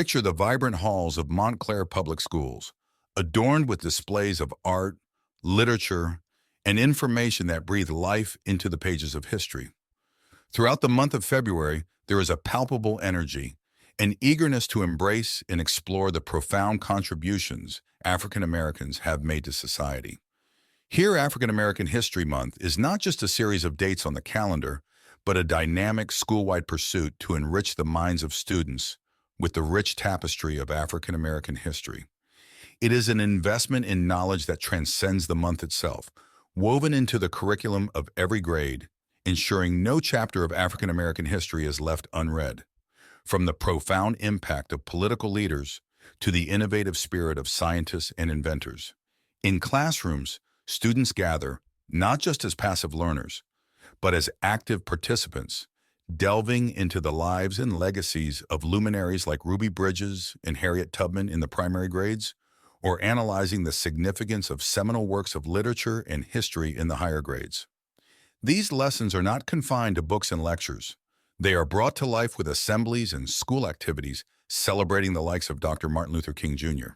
Picture the vibrant halls of Montclair Public Schools, adorned with displays of art, literature, and information that breathe life into the pages of history. Throughout the month of February, there is a palpable energy, an eagerness to embrace and explore the profound contributions African Americans have made to society. Here, African American History Month is not just a series of dates on the calendar, but a dynamic school-wide pursuit to enrich the minds of students with the rich tapestry of African American history. It is an investment in knowledge that transcends the month itself, woven into the curriculum of every grade, ensuring no chapter of African American history is left unread. From the profound impact of political leaders to the innovative spirit of scientists and inventors. In classrooms, students gather not just as passive learners, but as active participants, delving into the lives and legacies of luminaries like Ruby Bridges and Harriet Tubman in the primary grades, or analyzing the significance of seminal works of literature and history in the higher grades. These lessons are not confined to books and lectures. They are brought to life with assemblies and school activities celebrating the likes of Dr. Martin Luther King Jr.,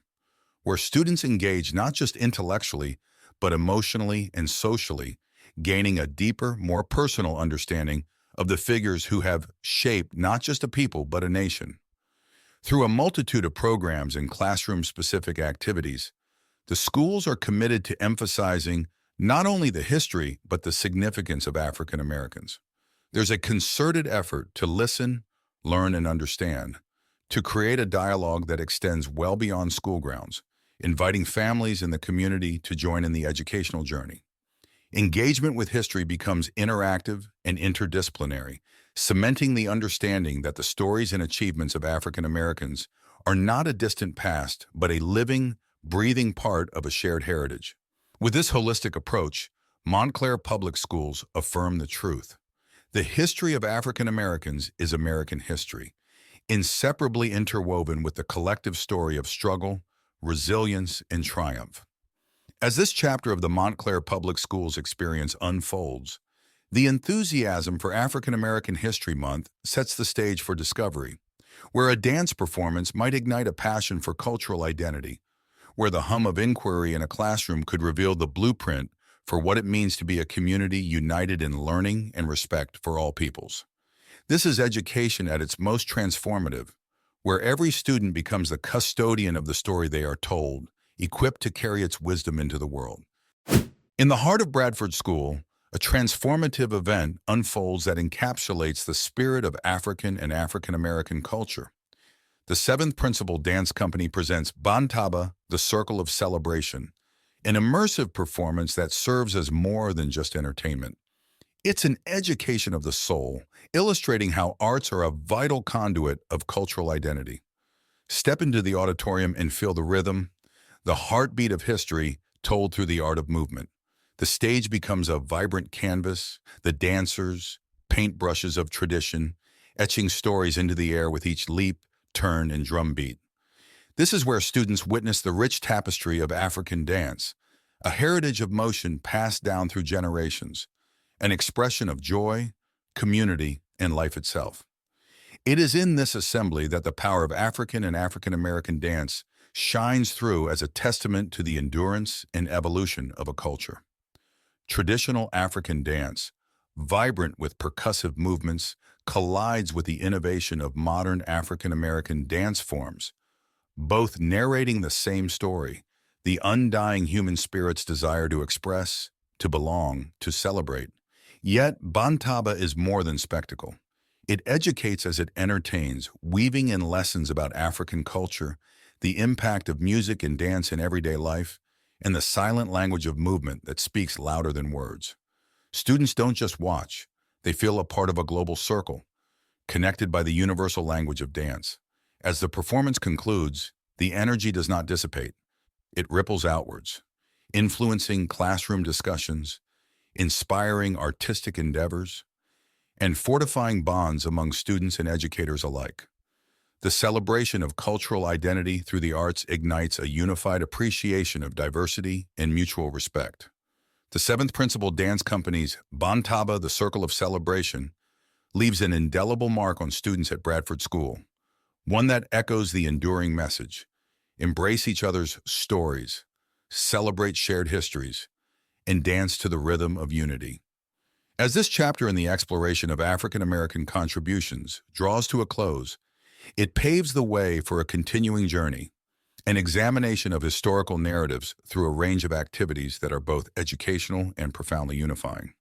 where students engage not just intellectually, but emotionally and socially, gaining a deeper, more personal understanding of the figures who have shaped not just a people, but a nation. Through a multitude of programs and classroom-specific activities, the schools are committed to emphasizing not only the history, but the significance of African Americans. There's a concerted effort to listen, learn, and understand, to create a dialogue that extends well beyond school grounds, inviting families in the community to join in the educational journey. Engagement with history becomes interactive and interdisciplinary, cementing the understanding that the stories and achievements of African Americans are not a distant past, but a living, breathing part of a shared heritage. With this holistic approach, Montclair Public Schools affirm the truth. The history of African Americans is American history, inseparably interwoven with the collective story of struggle, resilience, and triumph. As this chapter of the Montclair Public Schools experience unfolds, the enthusiasm for African American History Month sets the stage for discovery, where a dance performance might ignite a passion for cultural identity, where the hum of inquiry in a classroom could reveal the blueprint for what it means to be a community united in learning and respect for all peoples. This is education at its most transformative, where every student becomes the custodian of the story they are told, equipped to carry its wisdom into the world. In the heart of Bradford School, a transformative event unfolds that encapsulates the spirit of African and African American culture. The 7th Principal Dance Company presents Bantaba, the Circle of Celebration, an immersive performance that serves as more than just entertainment. It's an education of the soul, illustrating how arts are a vital conduit of cultural identity. Step into the auditorium and feel the rhythm, the heartbeat of history told through the art of movement. The stage becomes a vibrant canvas, the dancers, paintbrushes of tradition, etching stories into the air with each leap, turn, and drum beat. This is where students witness the rich tapestry of African dance, a heritage of motion passed down through generations, an expression of joy, community, and life itself. It is in this assembly that the power of African and African American dance shines through as a testament to the endurance and evolution of a culture. Traditional African dance, vibrant with percussive movements, collides with the innovation of modern African American dance forms, both narrating the same story, the undying human spirit's desire to express, to belong, to celebrate. Yet, Bantaba is more than spectacle. It educates as it entertains, weaving in lessons about African culture, the impact of music and dance in everyday life, and the silent language of movement that speaks louder than words. Students don't just watch, they feel a part of a global circle, connected by the universal language of dance. As the performance concludes, the energy does not dissipate. It ripples outwards, influencing classroom discussions, inspiring artistic endeavors, and fortifying bonds among students and educators alike. The celebration of cultural identity through the arts ignites a unified appreciation of diversity and mutual respect. The 7th Principal Dance Company's Bantaba, the Circle of Celebration, leaves an indelible mark on students at Bradford School, one that echoes the enduring message: embrace each other's stories, celebrate shared histories, and dance to the rhythm of unity. As this chapter in the exploration of African American contributions draws to a close, it paves the way for a continuing journey, an examination of historical narratives through a range of activities that are both educational and profoundly unifying.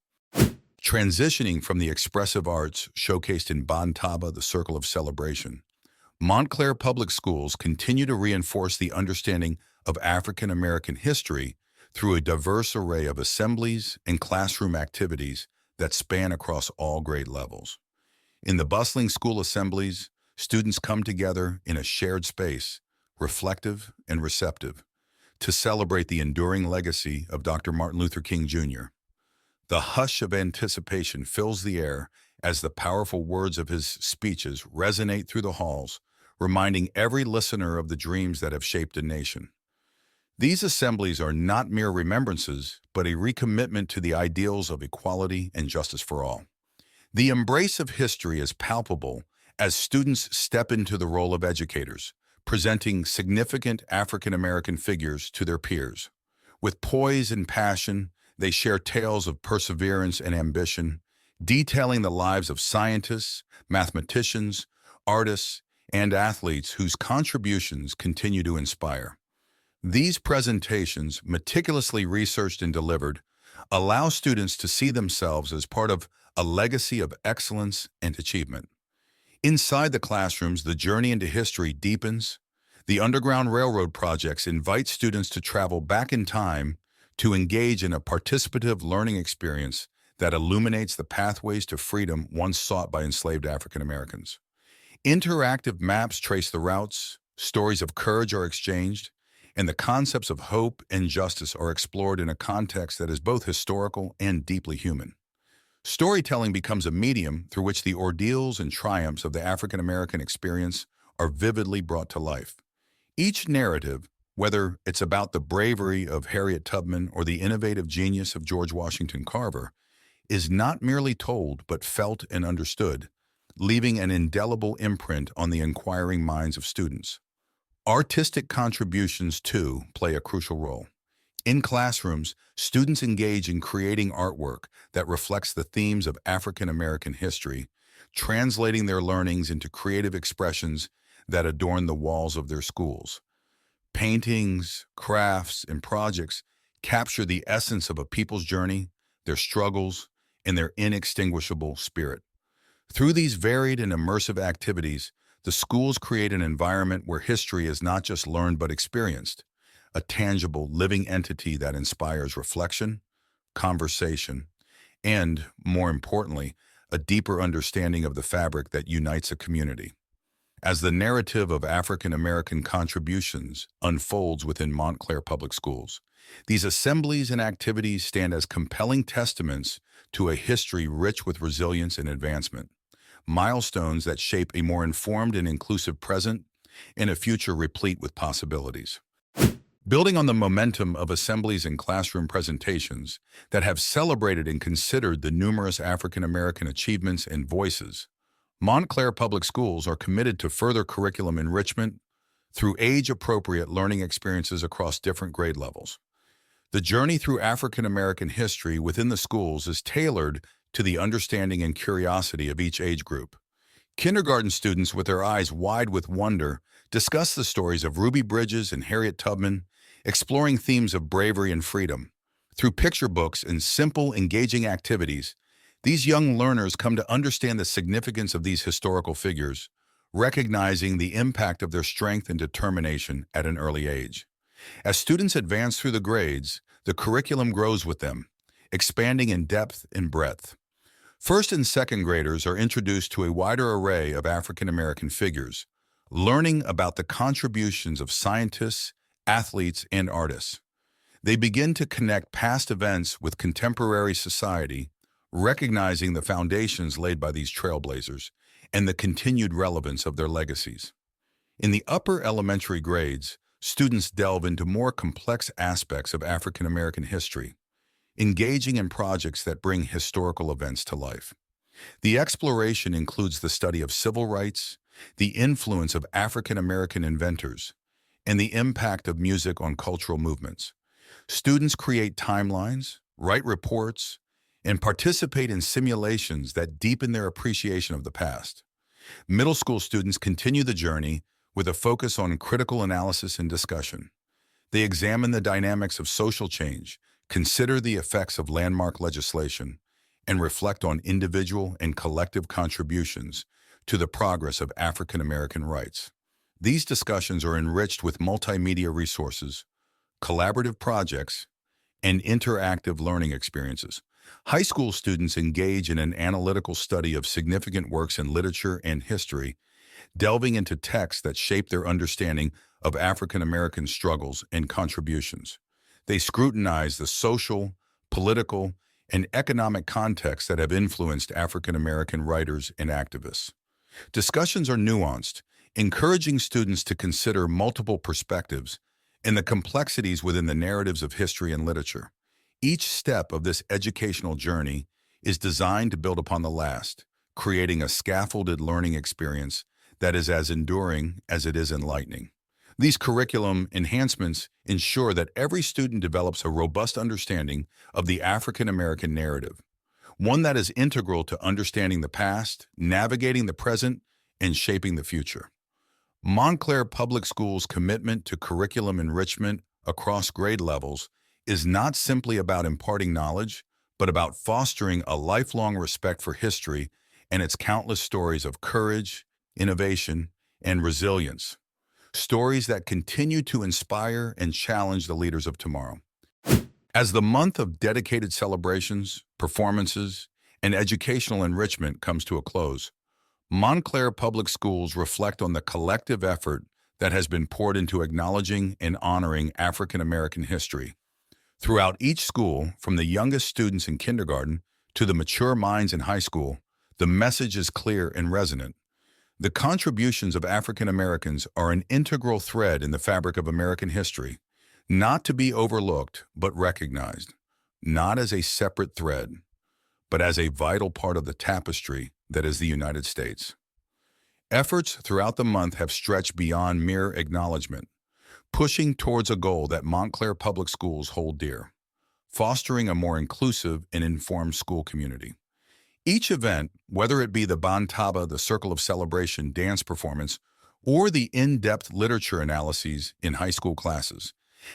Transitioning from the expressive arts showcased in Bantaba, the Circle of Celebration, Montclair Public Schools continue to reinforce the understanding of African American history through a diverse array of assemblies and classroom activities that span across all grade levels. In the bustling school assemblies, students come together in a shared space, reflective and receptive, to celebrate the enduring legacy of Dr. Martin Luther King Jr. The hush of anticipation fills the air as the powerful words of his speeches resonate through the halls, reminding every listener of the dreams that have shaped a nation. These assemblies are not mere remembrances, but a recommitment to the ideals of equality and justice for all. The embrace of history is palpable as students step into the role of educators, presenting significant African American figures to their peers. With poise and passion, they share tales of perseverance and ambition, detailing the lives of scientists, mathematicians, artists, and athletes whose contributions continue to inspire. These presentations, meticulously researched and delivered, allow students to see themselves as part of a legacy of excellence and achievement. Inside the classrooms, the journey into history deepens. The Underground Railroad projects invite students to travel back in time to engage in a participative learning experience that illuminates the pathways to freedom once sought by enslaved African Americans. Interactive maps trace the routes, stories of courage are exchanged, and the concepts of hope and justice are explored in a context that is both historical and deeply human. Storytelling becomes a medium through which the ordeals and triumphs of the African American experience are vividly brought to life. Each narrative, whether it's about the bravery of Harriet Tubman or the innovative genius of George Washington Carver, is not merely told but felt and understood, leaving an indelible imprint on the inquiring minds of students. Artistic contributions, too, play a crucial role. In classrooms, students engage in creating artwork that reflects the themes of African American history, translating their learnings into creative expressions that adorn the walls of their schools. Paintings, crafts, and projects capture the essence of a people's journey, their struggles, and their inextinguishable spirit. Through these varied and immersive activities, the schools create an environment where history is not just learned but experienced, a tangible, living entity that inspires reflection, conversation, and, more importantly, a deeper understanding of the fabric that unites a community. As the narrative of African American contributions unfolds within Montclair Public Schools, these assemblies and activities stand as compelling testaments to a history rich with resilience and advancement, milestones that shape a more informed and inclusive present and a future replete with possibilities. Building on the momentum of assemblies and classroom presentations that have celebrated and considered the numerous African American achievements and voices, Montclair Public Schools are committed to further curriculum enrichment through age-appropriate learning experiences across different grade levels. The journey through African American history within the schools is tailored to the understanding and curiosity of each age group. Kindergarten students, with their eyes wide with wonder, discuss the stories of Ruby Bridges and Harriet Tubman, exploring themes of bravery and freedom. Through picture books and simple, engaging activities, these young learners come to understand the significance of these historical figures, recognizing the impact of their strength and determination at an early age. As students advance through the grades, the curriculum grows with them, expanding in depth and breadth. First and second graders are introduced to a wider array of African American figures, learning about the contributions of scientists, athletes, and artists. They begin to connect past events with contemporary society, recognizing the foundations laid by these trailblazers and the continued relevance of their legacies. In the upper elementary grades, students delve into more complex aspects of African American history, engaging in projects that bring historical events to life. The exploration includes the study of civil rights, the influence of African American inventors, and the impact of music on cultural movements. Students create timelines, write reports, and participate in simulations that deepen their appreciation of the past. Middle school students continue the journey with a focus on critical analysis and discussion. They examine the dynamics of social change, consider the effects of landmark legislation, and reflect on individual and collective contributions to the progress of African American rights. These discussions are enriched with multimedia resources, collaborative projects, and interactive learning experiences. High school students engage in an analytical study of significant works in literature and history, delving into texts that shape their understanding of African American struggles and contributions. They scrutinize the social, political, and economic contexts that have influenced African American writers and activists. Discussions are nuanced, encouraging students to consider multiple perspectives and the complexities within the narratives of history and literature. Each step of this educational journey is designed to build upon the last, creating a scaffolded learning experience that is as enduring as it is enlightening. These curriculum enhancements ensure that every student develops a robust understanding of the African American narrative, one that is integral to understanding the past, navigating the present, and shaping the future. Montclair Public Schools' commitment to curriculum enrichment across grade levels is not simply about imparting knowledge, but about fostering a lifelong respect for history and its countless stories of courage, innovation, and resilience. Stories that continue to inspire and challenge the leaders of tomorrow. As the month of dedicated celebrations, performances, and educational enrichment comes to a close, Montclair Public Schools reflect on the collective effort that has been poured into acknowledging and honoring African American history. Throughout each school, from the youngest students in kindergarten to the mature minds in high school, the message is clear and resonant. The contributions of African Americans are an integral thread in the fabric of American history, not to be overlooked but recognized, not as a separate thread, but as a vital part of the tapestry that is the United States. Efforts throughout the month have stretched beyond mere acknowledgement, pushing towards a goal that Montclair Public Schools hold dear: fostering a more inclusive and informed school community. Each event, whether it be the Bantaba, the Circle of Celebration dance performance, or the in-depth literature analyses in high school classes,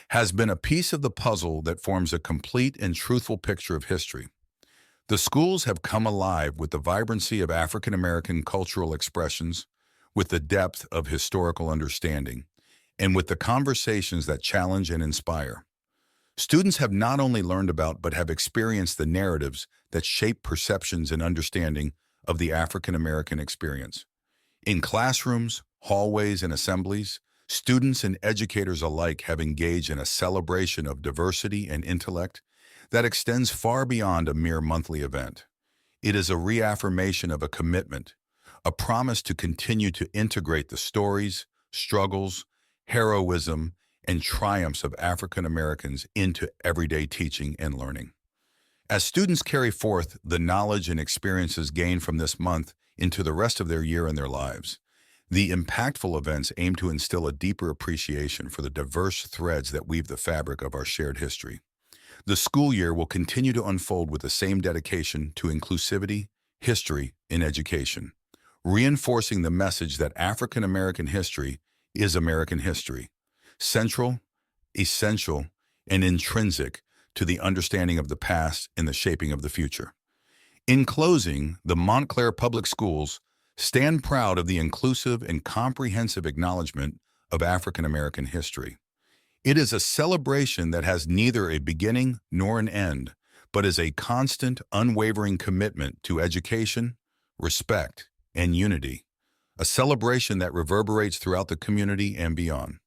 has been a piece of the puzzle that forms a complete and truthful picture of history. The schools have come alive with the vibrancy of African American cultural expressions, with the depth of historical understanding, and with the conversations that challenge and inspire. Students have not only learned about but have experienced the narratives that shape perceptions and understanding of the African American experience. In classrooms, hallways, and assemblies, students and educators alike have engaged in a celebration of diversity and intellect that extends far beyond a mere monthly event. It is a reaffirmation of a commitment, a promise to continue to integrate the stories, struggles, heroism, and triumphs of African Americans into everyday teaching and learning. As students carry forth the knowledge and experiences gained from this month into the rest of their year and their lives, the impactful events aim to instill a deeper appreciation for the diverse threads that weave the fabric of our shared history. The school year will continue to unfold with the same dedication to inclusivity, history, and education, reinforcing the message that African American history is American history, central, essential, and intrinsic to the understanding of the past and the shaping of the future. In closing, the Montclair Public Schools stand proud of the inclusive and comprehensive acknowledgement of African American history. It is a celebration that has neither a beginning nor an end, but is a constant, unwavering commitment to education, respect, and unity, a celebration that reverberates throughout the community and beyond.